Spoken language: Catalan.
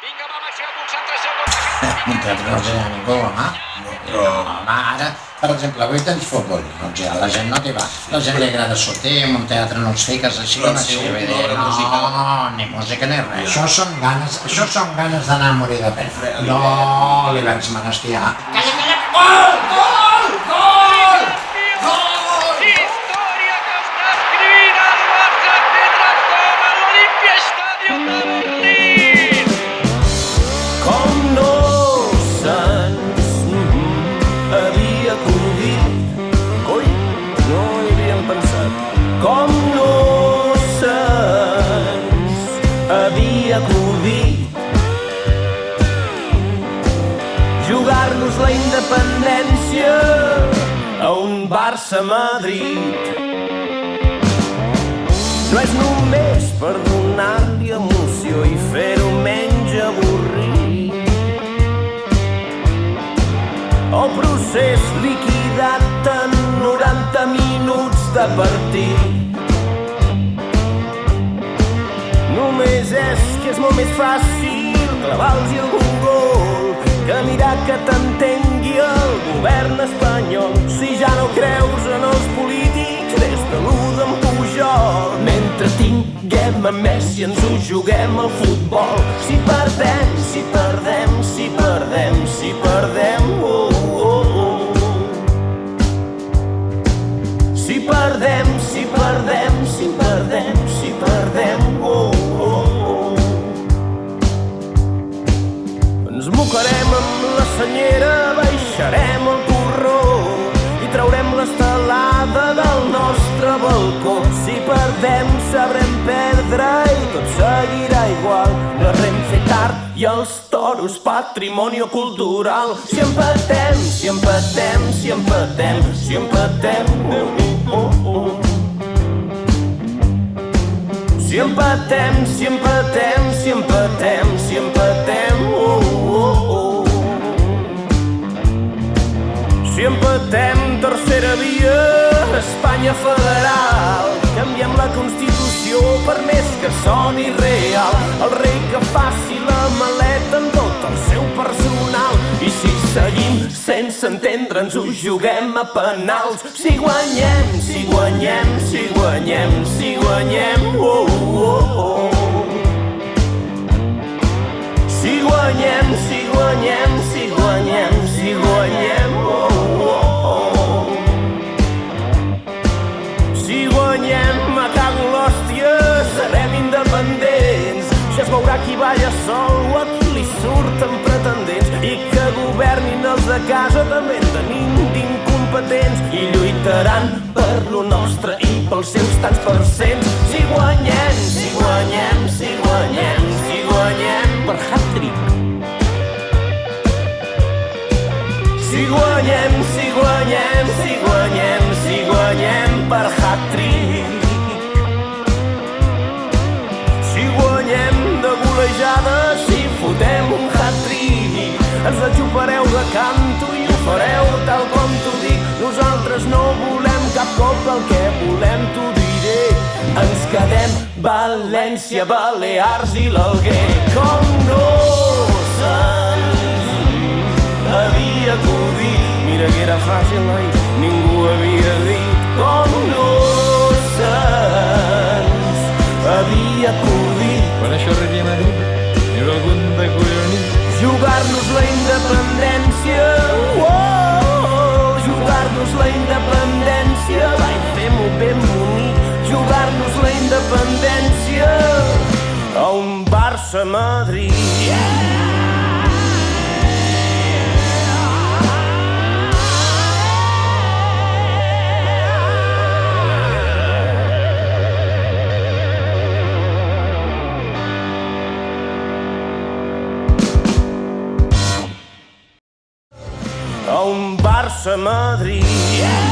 Vinga, va, màxima concentració contra Un teatre no els hi ha ningú, home. Home, ara, per exemple, avui tens futbol, doncs ja la gent no t'hi va. La gent li agrada sortir, en un teatre no els fiques així com així. No, ni música ni res. Això són ganes d'anar a morir de pena. No li vaig menestiar. Calla, calla! Gol! Gol! Gol! Gol! Historia que està escrivint el Barça que transforma l'Olimpia Stadium de Berlín. Com no se'ns havia acudit, coi, no hi havíem pensat. Com no se'ns havia acudit jugar-nos la independència a un Barça-Madrid. No és només per donar-li emoció i fer-ho menys avorrit. El procés liquidat en 90 minuts de partit. Només és que és molt més fàcil clavar-los algun gol que mirar que t'entengui el govern espanyol. Si ja no creus en els polítics des de l'1 d'en Pujol, mentre tinguem a Messi ens ho juguem al futbol. Si perdem, si perdem, si perdem, si perdem, oh, oh, oh. Si perdem, si perdem, si perdem, si perdem, oh, oh, oh. Ens mocarem amb la senyera, baixarem el porró i traurem l'estelada del nostre balcó. Si perdem sabrem perdre i tot seguirà igual. La Renfe tard i els toros patrimonio cultural. Si empatem, si empatem, si empatem, si empatem, oh, oh, oh. Si empatem, si empatem, si empatem, si empatem, oh, oh, oh. Si empatem, tercera via, Espanya federal. Canviem la Constitució per més que soni real. El rei que faci la maleta amb tot el seu personal. I si seguim sense entendre'ns ho juguem a penals. Si guanyem, si guanyem, si guanyem, si guanyem, oh, oh, oh. Si guanyem, si guanyem, si guanyem, si guanyem, oh, oh, oh. Si guanyem, me cago en l'hòstia, serem independents. Ja es veurà qui balla sol o a qui li surten pretendents. I que governin els de casa també en tenim d'incompetents. I lluitaran per lo nostre i pels seus tants percents. Si guanyem, si guanyem, si guanyem, si guanyem per hat-trick. Si guanyem, si guanyem, si guanyem, si guanyem per hat-trick. Si guanyem de golejada, si fotem un hat-trick. Ens la xupareu de canto i ho fareu tal com t'ho dic. Nosaltres no volem cap cop, el que volem t'ho diré. Ens quedem València, Balears i l'Alguer. Com no se'ns havia acudit. Mira que era fàcil, oi? Ningú havia dit. Com no se'ns havia acudit. Per això arribi a Madrid, era algun de collonit. Jugar-nos la independència, oh, jugar-nos la independència, vai, fem-ho ben bonic. Jugar-nos la independència a un Barça-Madrid. A un Barça-Madrid.